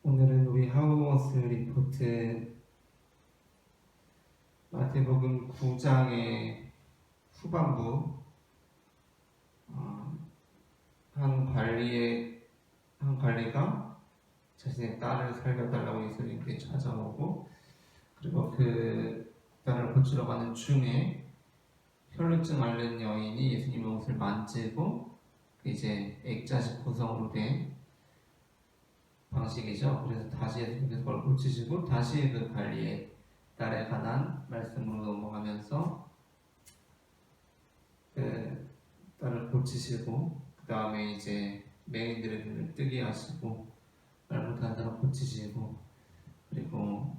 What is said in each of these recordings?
오늘은 우리 하우머스 리포트 마태복음 9장의 후반부 한 관리가 자신의 딸을 살려달라고 예수님께 찾아오고, 그리고 그 딸을 고치러 가는 중에 혈루증 앓는 여인이 예수님의 옷을 만지고 이제 액자식 구성으로 된 방식이죠. 그래서 다시 예수님께서 그걸 고치시고 다시 그 관리의 딸에 관한 말씀으로 넘어가면서 그 딸을 고치시고, 그 다음에 이제 맹인들의 눈을 뜨게 하시고 말 못하는 사람 고치시고, 그리고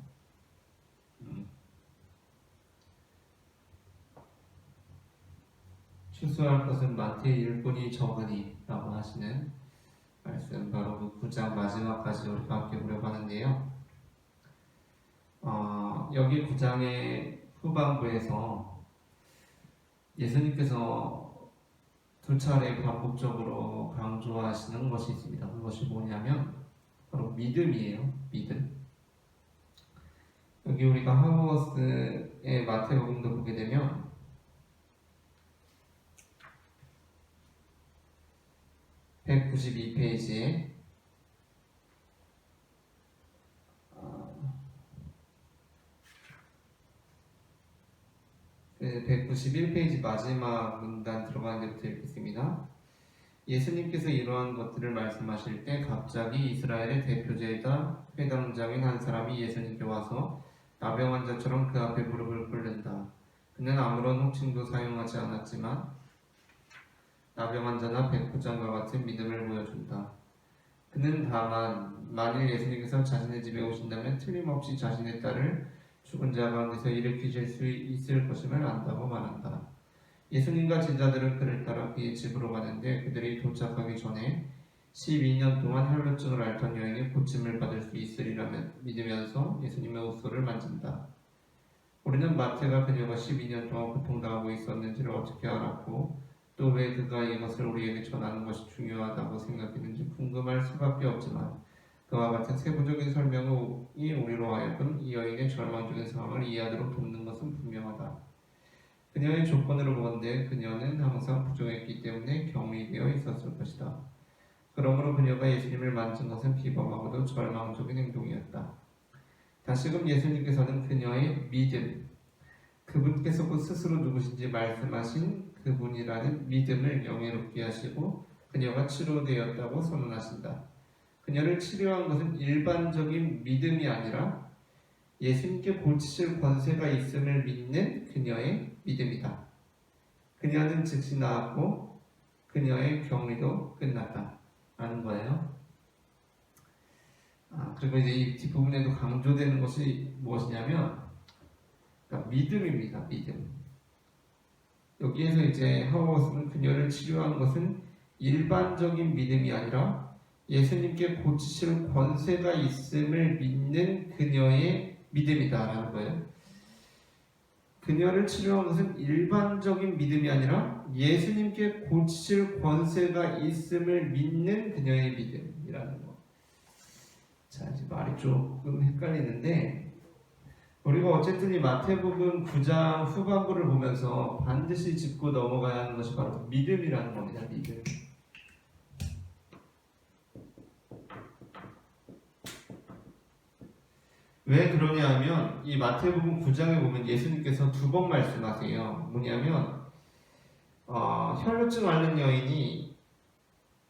추수할 것은 마태의 일꾼이 적으니 라고 하시는 말씀, 바로 그 9장 마지막까지 우리가 함께 보려고 하는데요. 여기 9장의 후반부에서 예수님께서 두 차례 반복적으로 강조하시는 것이 있습니다. 그것이 뭐냐면 바로 믿음이에요. 믿음. 여기 우리가 하우머스의 마태복음도 보게 되면 (192페이지에) 191페이지 마지막 문단 들어가는 데부터 읽겠습니다. 예수님께서 이러한 것들을 말씀하실 때 갑자기 이스라엘의 대표제자 회당장인 한 사람이 예수님께 와서 나병 환자처럼 그 앞에 무릎을 꿇는다. 그는 아무런 호칭도 사용하지 않았지만 나병 환자나 백부장과 같은 믿음을 보여준다. 그는 다만 만일 예수님께서 자신의 집에 오신다면 틀림없이 자신의 딸을 죽은 자 가운데서 일으키실 수 있을 것임을 안다고 말한다. 예수님과 제자들은 그를 따라 그의 집으로 가는데 그들이 도착하기 전에 12년 동안 혈루증을 앓던 여인이 고침을 받을 수 있으리라 믿으면서 예수님의 옷소를 만진다. 우리는 마태가 그녀가 12년 동안 고통당하고 있었는지를 어떻게 알았고 또 왜 그가 이것을 우리에게 전하는 것이 중요하다고 생각했는지 궁금할 수밖에 없지만 그와 같은 세부적인 설명이 우리로 하여금 이 여인의 절망적인 상황을 이해하도록 돕는 것은 분명하다. 그녀의 조건으로 보건대 그녀는 항상 부정했기 때문에 격리되어 있었을 것이다. 그러므로 그녀가 예수님을 만진 것은 비범하고도 절망적인 행동이었다. 다시금 예수님께서는 그녀의 믿음, 그분께서 곧 스스로 누구신지 말씀하신 그분이라는 믿음을 영예롭게 하시고 그녀가 치료되었다고 선언하신다. 그녀를 치료한 것은 일반적인 믿음이 아니라 예수님께 고치실 권세가 있음을 믿는 그녀의 믿음이다. 그녀는 즉시 나았고 그녀의 격리도 끝났다 라는 거예요. 그리고 이제 이 뒷부분에도 강조되는 것이 무엇이냐면 그러니까 믿음입니다. 믿음. 여기에서 이제 하우머스는 그녀를 치료한 것은 일반적인 믿음이 아니라 예수님께 고치실 권세가 있음을 믿는 그녀의 믿음이다라는 거예요. 그녀를 치료한 것은 일반적인 믿음이 아니라 예수님께 고치실 권세가 있음을 믿는 그녀의 믿음이라는 거. 자, 이제 말이 조금 헷갈리는데 우리가 어쨌든 이 마태복음 9장 후반부를 보면서 반드시 짚고 넘어가야 하는 것이 바로 믿음이라는 겁니다. 믿음. 왜 그러냐 하면 이 마태복음 9장에 보면 예수님께서 두 번 말씀하세요. 뭐냐면 혈루증 앓는 여인이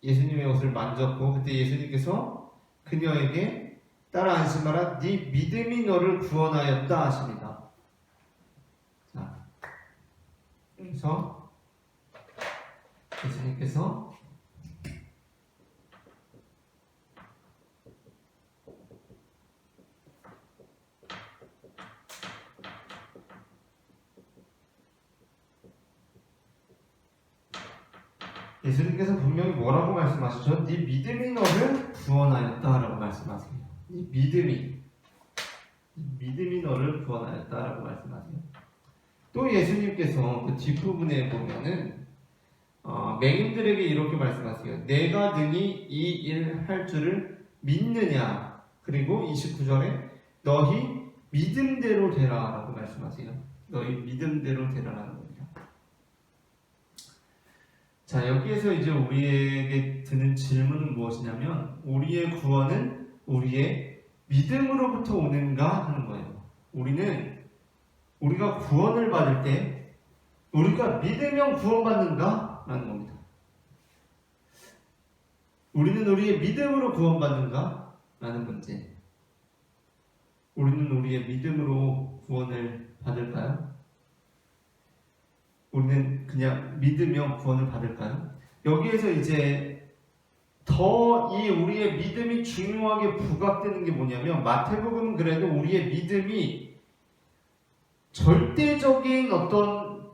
예수님의 옷을 만졌고 그때 예수님께서 그녀에게 따라 안심하라 네 믿음이 너를 구원하였다 하십니다. 자, 그래서 예수님께서 분명히 뭐라고 말씀하시죠? 네 믿음이 너를 구원하였다라고 말씀하세요. 이 믿음이 너를 구원하였다라고 말씀하세요. 또 예수님께서 그 뒷부분에 보면은 맹인들에게 이렇게 말씀하세요. 내가 능히 이 일 할 줄을 믿느냐? 그리고 29절에 너희 믿음대로 되라 라고 말씀하세요. 너희 믿음대로 되라라는 겁니다. 자, 여기에서 이제 우리에게 드는 질문은 무엇이냐면 우리의 구원은 우리의 믿음으로부터 오는가 하는 거예요. 우리가 구원을 받을 때 우리가 믿으면 구원받는가? 라는 겁니다. 우리는 우리의 믿음으로 구원받는가? 라는 문제. 우리는 우리의 믿음으로 구원을 받을까요? 우리는 그냥 믿으면 구원을 받을까요? 여기에서 이제 더 이 우리의 믿음이 중요하게 부각되는 게 뭐냐면 마태복음은 그래도 우리의 믿음이 절대적인 어떤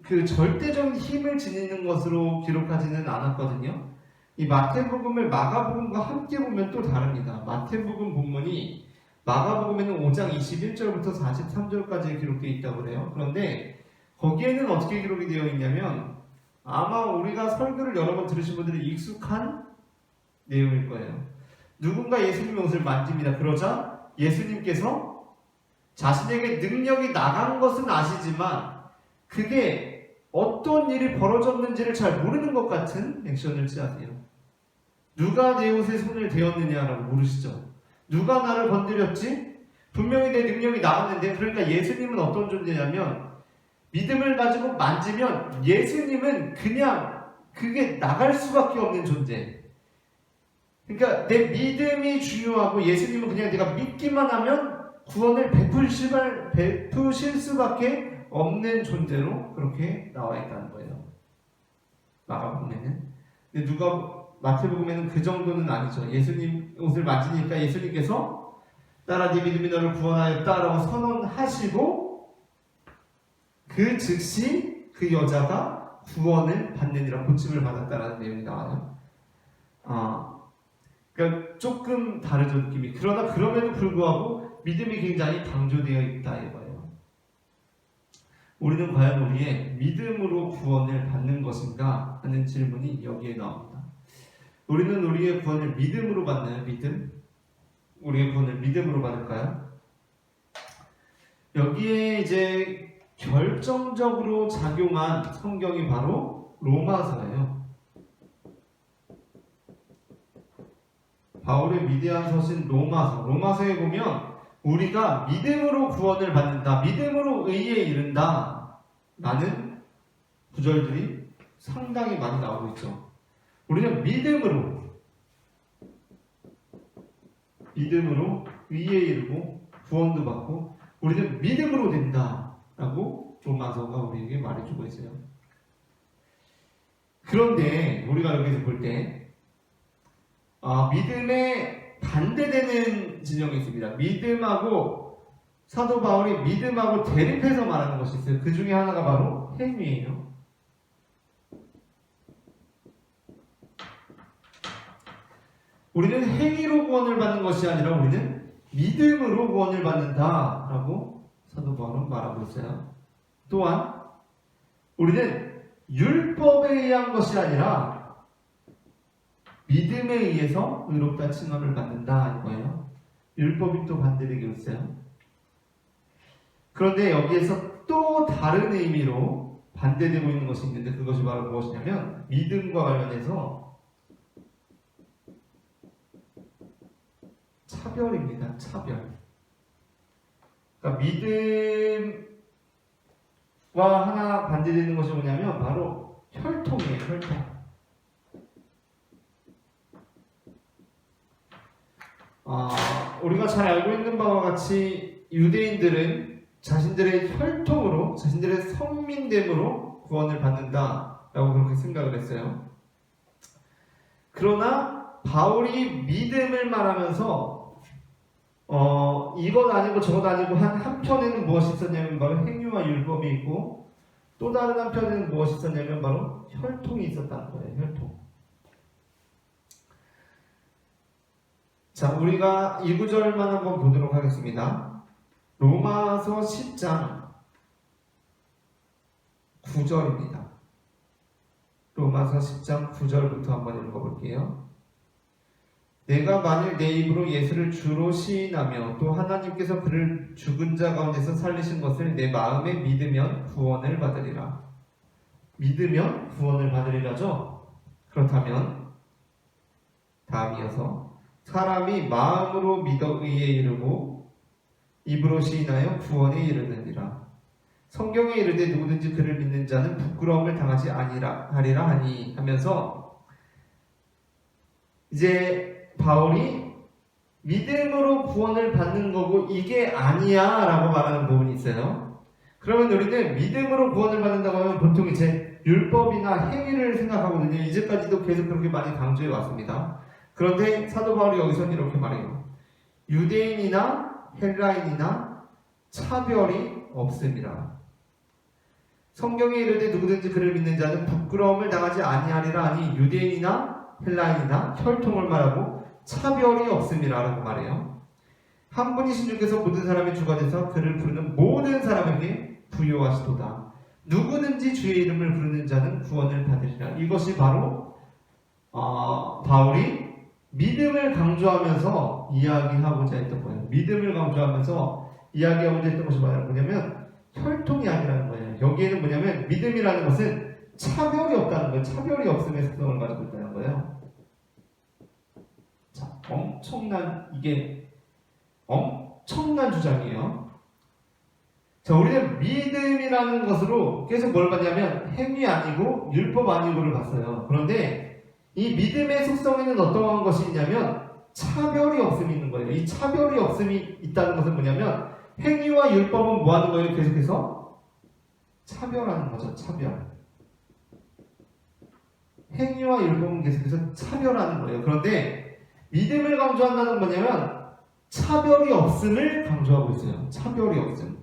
그 절대적인 힘을 지니는 것으로 기록하지는 않았거든요. 이 마태복음을 마가복음과 함께 보면 또 다릅니다. 마태복음 본문이 마가복음에는 5장 21절부터 43절까지 기록되어 있다고 그래요. 그런데 거기에는 어떻게 기록이 되어 있냐면 아마 우리가 설교를 여러 번 들으신 분들이 익숙한 내용일 거예요. 누군가 예수님의 옷을 만집니다. 그러자 예수님께서 자신에게 능력이 나간 것은 아시지만 그게 어떤 일이 벌어졌는지를 잘 모르는 것 같은 액션을 취하세요. 누가 내 옷에 손을 대었느냐라고 물으시죠. 누가 나를 건드렸지? 분명히 내 능력이 나왔는데. 그러니까 예수님은 어떤 존재냐면 믿음을 가지고 만지면 예수님은 그냥 그게 나갈 수밖에 없는 존재. 그러니까 내 믿음이 중요하고 예수님은 그냥 내가 믿기만 하면 구원을 베푸실 수밖에 없는 존재로 그렇게 나와 있다는 거예요. 마가복음에는. 근데 마태복음에는 그 정도는 아니죠. 예수님 옷을 만지니까 예수님께서 따라 네 믿음이 너를 구원하였다라고 선언하시고 그 즉시 그 여자가 구원을 받느니라 고침을 받았다라는 내용이 나와요. 그러니까 조금 다르죠, 느낌이. 그럼에도 불구하고 믿음이 굉장히 강조되어 있다 이거예요. 우리는 과연 우리의 믿음으로 구원을 받는 것인가 하는 질문이 여기에 나옵니다. 우리는 우리의 구원을 믿음으로 받나요? 믿음? 우리의 구원을 믿음으로 받을까요? 여기에 이제 결정적으로 작용한 성경이 바로 로마서예요. 바울의 위대한 서신 로마서에 보면 우리가 믿음으로 구원을 받는다, 믿음으로 의에 이른다 라는 구절들이 상당히 많이 나오고 있죠. 우리는 믿음으로 의에 이르고 구원도 받고 우리는 믿음으로 된다 라고 로마서가 우리에게 말해주고 있어요. 그런데 우리가 여기서 볼 때 믿음에 반대되는 진영이 있습니다. 사도 바울이 믿음하고 대립해서 말하는 것이 있어요. 그 중에 하나가 바로 행위예요. 우리는 행위로 구원을 받는 것이 아니라 우리는 믿음으로 구원을 받는다라고 사도 바울은 말하고 있어요. 또한 우리는 율법에 의한 것이 아니라 믿음에 의해서 의롭다 칭함을 받는다 이거예요. 율법이 또 반대되고 있어요. 그런데 여기에서 또 다른 의미로 반대되고 있는 것이 있는데 그것이 바로 무엇이냐면 믿음과 관련해서 차별입니다. 차별. 그러니까 믿음과 하나 반대되는 것이 뭐냐면 바로 혈통이에요. 혈통. 우리가 잘 알고 있는 바와 같이 유대인들은 자신들의 혈통으로, 자신들의 성민됨으로 구원을 받는다라고 그렇게 생각을 했어요. 그러나 바울이 믿음을 말하면서 이것 아니고 저것 아니고 한편에는 무엇이 있었냐면 바로 행위와 율법이 있고 또 다른 한편에는 무엇이 있었냐면 바로 혈통이 있었다는 거예요. 혈통. 자, 우리가 이 구절만 한번 보도록 하겠습니다. 로마서 10장 9절입니다. 로마서 10장 9절부터 한번 읽어볼게요. 내가 만일 내 입으로 예수를 주로 시인하며 또 하나님께서 그를 죽은 자 가운데서 살리신 것을 내 마음에 믿으면 구원을 받으리라. 믿으면 구원을 받으리라죠. 그렇다면 다음이어서 사람이 마음으로 믿어 의에 이르고 입으로 시인하여 구원에 이르느니라. 성경에 이르되 누구든지 그를 믿는 자는 부끄러움을 당하지 아니하리라 하니 하면서 이제 바울이 믿음으로 구원을 받는 거고 이게 아니야 라고 말하는 부분이 있어요. 그러면 우리는 믿음으로 구원을 받는다고 하면 보통 이제 율법이나 행위를 생각하거든요. 이제까지도 계속 그렇게 많이 강조해 왔습니다. 그런데 사도 바울이 여기서는 이렇게 말해요. 유대인이나 헬라인이나 차별이 없습니다. 성경에 이르되 누구든지 그를 믿는 자는 부끄러움을 당하지 아니하리라 하니 유대인이나 헬라인이나 혈통을 말하고 차별이 없음이라 라고 말해요. 한 분이신 주께서 모든 사람의 주가 되서 그를 부르는 모든 사람에게 부요하시도다. 누구든지 주의 이름을 부르는 자는 구원을 받으리라. 이것이 바로 바울이 믿음을 강조하면서 이야기하고자 했던 거예요. 믿음을 강조하면서 이야기하고자 했던 것이 뭐냐면 혈통이 아니라는 거예요. 여기에는 뭐냐면 믿음이라는 것은 차별이 없다는 거예요. 차별이 없음의 속성을 가지고 있다는 거예요. 자, 이게 엄청난 주장이에요. 자, 우리는 믿음이라는 것으로 계속 뭘 봤냐면 행위 아니고 율법 아니고를 봤어요. 그런데 이 믿음의 속성에는 어떠한 것이 있냐면 차별이 없음이 있는 거예요. 이 차별이 없음이 있다는 것은 뭐냐면 행위와 율법은 뭐 하는 거예요? 계속해서 차별하는 거죠. 차별. 행위와 율법은 계속해서 차별하는 거예요. 그런데 믿음을 강조한다는 뭐냐면 차별이 없음을 강조하고 있어요. 차별이 없음.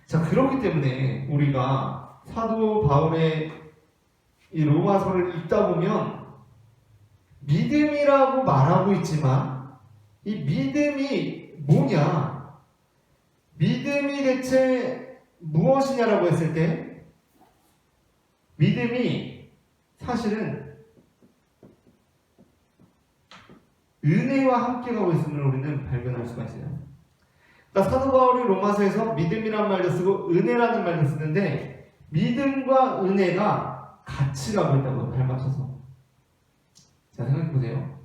자, 그렇기 때문에 우리가 사도 바울의 이 로마서를 읽다 보면 믿음이라고 말하고 있지만 이 믿음이 뭐냐? 믿음이 대체 무엇이냐라고 했을 때 믿음이 사실은 은혜와 함께 가고 있음을 우리는 발견할 수가 있어요. 그러니까 사도 바울이 로마서에서 믿음이라는 말도 쓰고 은혜라는 말도 쓰는데 믿음과 은혜가 같이 가고 있다고요. 발맞춰서. 자, 생각해보세요.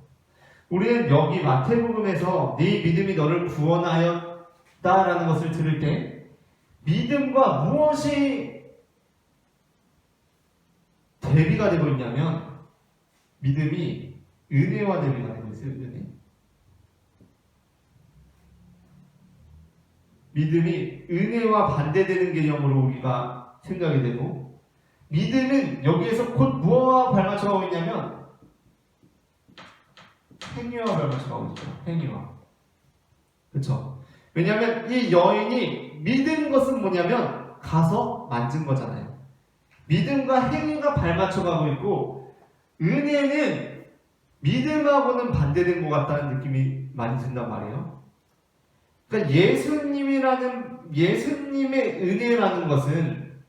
우리는 여기 마태복음에서 네 믿음이 너를 구원하였다라는 것을 들을 때 믿음과 무엇이 대비가 되고 있냐면 믿음이 은혜와 대비가 되고 있어요. 은혜. 믿음이 은혜와 반대되는 개념으로 우리가 생각이 되고 믿음은 여기에서 곧 무엇과 발맞춰가고 있냐면 행위와 발맞춰가고 있죠. 행위와. 그렇죠? 왜냐하면 이 여인이 믿은 것은 뭐냐면 가서 만진 거잖아요. 믿음과 행위가 발맞춰가고 있고 은혜는 믿음하고는 반대된 것 같다는 느낌이 많이 든단 말이에요. 그러니까 예수님의 은혜라는 것은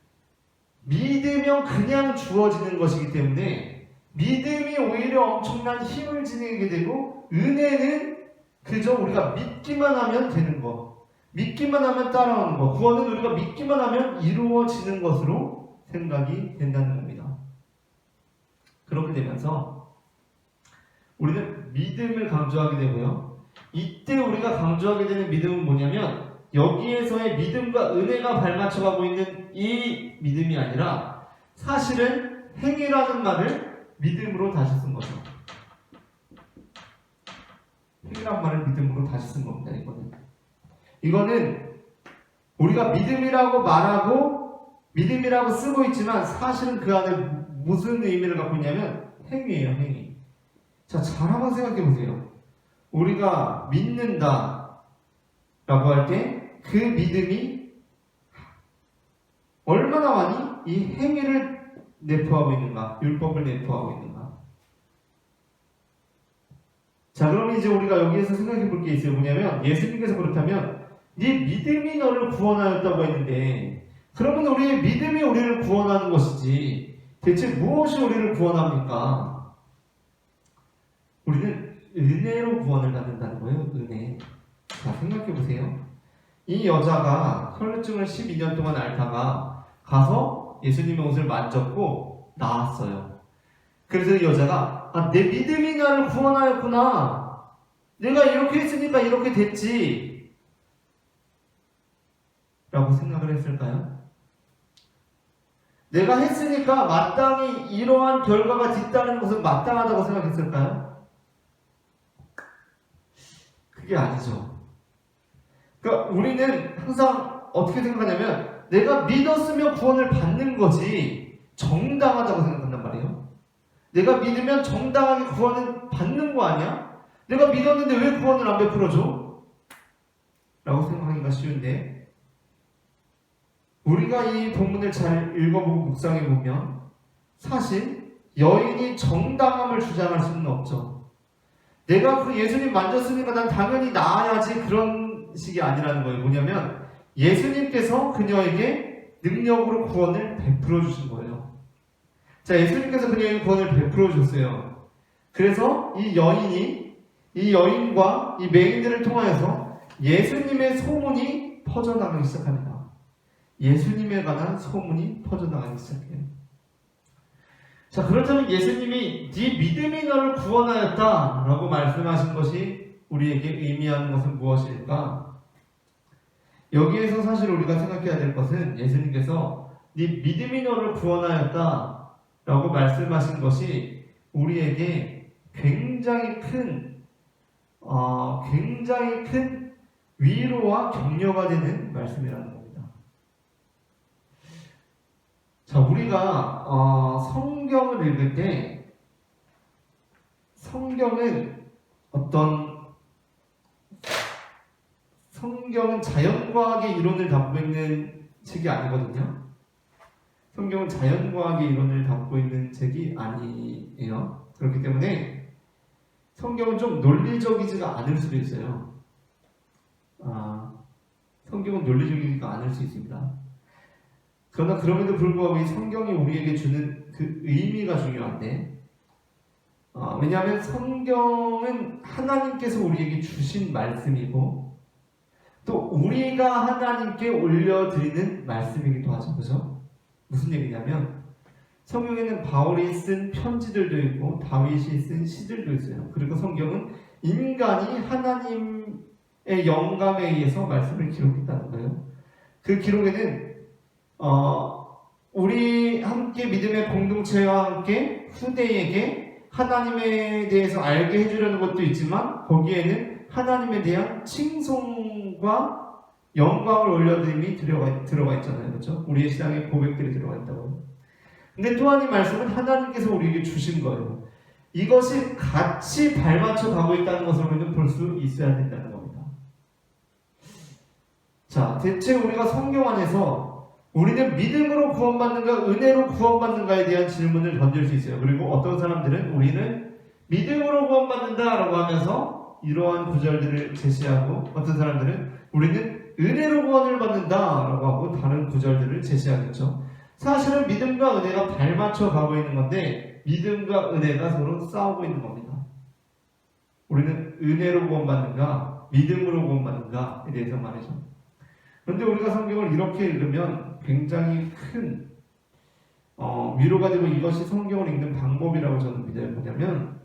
믿으면 그냥 주어지는 것이기 때문에 믿음이 오히려 엄청난 힘을 지니게 되고 은혜는 그저 우리가 믿기만 하면 되는 것, 믿기만 하면 따라오는 것, 구원은 우리가 믿기만 하면 이루어지는 것으로 생각이 된다는 겁니다. 그렇게 되면서 우리는 믿음을 강조하게 되고요. 이때 우리가 강조하게 되는 믿음은 뭐냐면 여기에서의 믿음과 은혜가 발맞춰가고 있는 이 믿음이 아니라 사실은 행위라는 말을 믿음으로 다시 쓴 거죠. 행위라는 말을 믿음으로 다시 쓴 겁니다. 이거는 우리가 믿음이라고 말하고 믿음이라고 쓰고 있지만 사실은 그 안에 무슨 의미를 갖고 있냐면 행위예요. 행위. 자, 잘 한번 생각해 보세요. 우리가 믿는다 라고 할 때 그 믿음이 얼마나 많이 이 행위를 내포하고 있는가, 율법을 내포하고 있는가. 자, 그럼 이제 우리가 여기에서 생각해 볼 게 있어요. 뭐냐면 예수님께서 그렇다면 네 믿음이 너를 구원하였다고 했는데 그러면 우리의 믿음이 우리를 구원하는 것이지 대체 무엇이 우리를 구원합니까? 우리는 은혜로 구원을 받는다는 거예요. 은혜. 자, 생각해 보세요. 이 여자가 혈루증을 12년 동안 앓다가 가서 예수님의 옷을 만졌고 나았어요. 그래서 이 여자가 내 믿음이 나를 구원하였구나. 내가 이렇게 했으니까 이렇게 됐지. 라고 생각을 했을까요? 내가 했으니까 마땅히 이러한 결과가 뒤따르는 것은 마땅하다고 생각했을까요? 그게 아니죠. 그러니까 우리는 항상 어떻게 생각하냐면 내가 믿었으면 구원을 받는 거지 정당하다고 생각한단 말이에요. 내가 믿으면 정당하게 구원을 받는 거 아니야? 내가 믿었는데 왜 구원을 안 베풀어줘? 라고 생각하기가 쉬운데 우리가 이 본문을 잘 읽어보고 묵상해보면 사실 여인이 정당함을 주장할 수는 없죠. 내가 그 예수님 만졌으니까 난 당연히 나아야지 그런 식이 아니라는 거예요. 뭐냐면 예수님께서 그녀에게 능력으로 구원을 베풀어 주신 거예요. 자, 예수님께서 그녀에게 구원을 베풀어 주셨어요. 그래서 이 여인과 이 맹인들을 통하여서 예수님의 소문이 퍼져나가기 시작합니다. 예수님에 관한 소문이 퍼져나가기 시작해요. 자, 그렇다면 예수님이 네 믿음이 너를 구원하였다 라고 말씀하신 것이 우리에게 의미하는 것은 무엇일까? 여기에서 사실 우리가 생각해야 될 것은 예수님께서 네 믿음이 너를 구원하였다 라고 말씀하신 것이 우리에게 굉장히 큰 위로와 격려가 되는 말씀이라는 겁니다. 자, 우리가 성경을 읽을 때 성경은 자연과학의 이론을 담고 있는 책이 아니거든요. 성경은 자연과학의 이론을 담고 있는 책이 아니에요. 그렇기 때문에 성경은 좀 논리적이지가 않을 수도 있어요. 성경은 논리적이지가 않을 수 있습니다. 그러나 그럼에도 불구하고 이 성경이 우리에게 주는 그 의미가 중요한데 왜냐하면 성경은 하나님께서 우리에게 주신 말씀이고 또 우리가 하나님께 올려드리는 말씀이기도 하죠. 그죠? 무슨 얘기냐면 성경에는 바울이 쓴 편지들도 있고 다윗이 쓴 시들도 있어요. 그리고 성경은 인간이 하나님의 영감에 의해서 말씀을 기록했다는 거예요. 그 기록에는 우리 함께 믿음의 공동체와 함께 후대에게 하나님에 대해서 알게 해주려는 것도 있지만 거기에는 하나님에 대한 칭송과 영광을 올려드림이 들어가 있잖아요. 그렇죠? 우리의 신앙의 고백들이 들어가 있다고요. 근데 또한 이 말씀은 하나님께서 우리에게 주신 거예요. 이것이 같이 발맞춰 가고 있다는 것을 우리는 볼 수 있어야 된다는 겁니다. 자, 대체 우리가 성경 안에서 우리는 믿음으로 구원받는가 은혜로 구원받는가에 대한 질문을 던질 수 있어요. 그리고 어떤 사람들은 우리는 믿음으로 구원받는다라고 하면서 이러한 구절들을 제시하고 어떤 사람들은 우리는 은혜로 구원을 받는다라고 하고 다른 구절들을 제시하겠죠. 사실은 믿음과 은혜가 발맞춰 가고 있는 건데 믿음과 은혜가 서로 싸우고 있는 겁니다. 우리는 은혜로 구원받는가 믿음으로 구원받는가에 대해서 말이죠. 그런데 우리가 성경을 이렇게 읽으면 굉장히 큰 위로가 되고 이것이 성경을 읽는 방법이라고 저는 믿어요. 뭐냐면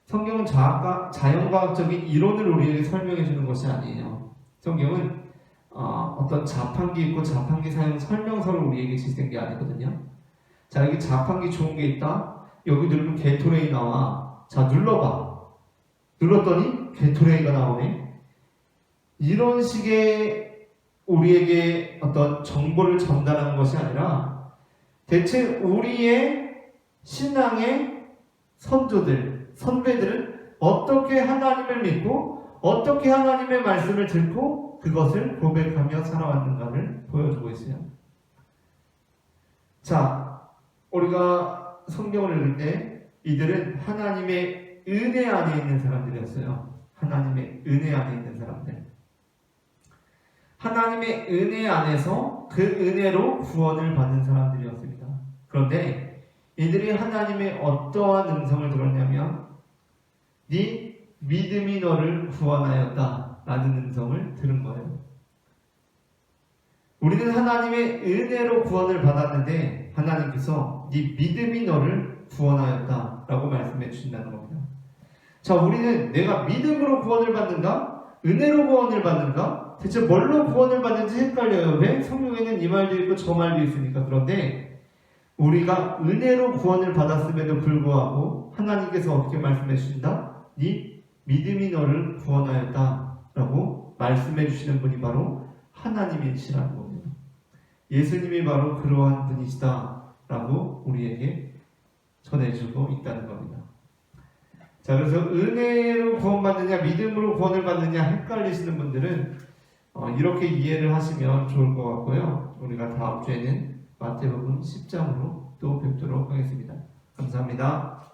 성경은 자연과학적인 이론을 우리에게 설명해 주는 것이 아니에요. 성경은 어떤 자판기 있고 자판기 사용 설명서를 우리에게 지시된 게 아니거든요. 자, 여기 자판기 좋은 게 있다. 여기 누르면 게토레이 나와. 자, 눌러봐. 눌렀더니 게토레이가 나오네. 이런 식의 우리에게 어떤 정보를 전달하는 것이 아니라 대체 우리의 신앙의 선배들은 어떻게 하나님을 믿고 어떻게 하나님의 말씀을 듣고 그것을 고백하며 살아왔는가를 보여주고 있어요. 자, 우리가 성경을 읽을 때 이들은 하나님의 은혜 안에 있는 사람들이었어요. 하나님의 은혜 안에 있는 사람들. 하나님의 은혜 안에서 그 은혜로 구원을 받는 사람들이었습니다. 그런데 이들이 하나님의 어떠한 음성을 들었냐면 네 믿음이 너를 구원하였다 라는 음성을 들은 거예요. 우리는 하나님의 은혜로 구원을 받았는데 하나님께서 네 믿음이 너를 구원하였다 라고 말씀해 주신다는 겁니다. 자, 우리는 내가 믿음으로 구원을 받는가? 은혜로 구원을 받는가? 대체 뭘로 구원을 받는지 헷갈려요. 왜? 성경에는 이 말도 있고 저 말도 있으니까. 그런데 우리가 은혜로 구원을 받았음에도 불구하고 하나님께서 어떻게 말씀해 주신다? 네 믿음이 너를 구원하였다 라고 말씀해 주시는 분이 바로 하나님이시라는 겁니다. 예수님이 바로 그러한 분이시다 라고 우리에게 전해주고 있다는 겁니다. 자, 그래서 은혜로 구원받느냐 믿음으로 구원을 받느냐 헷갈리시는 분들은 이렇게 이해를 하시면 좋을 것 같고요. 우리가 다음 주에는 마태복음 10장으로 또 뵙도록 하겠습니다. 감사합니다.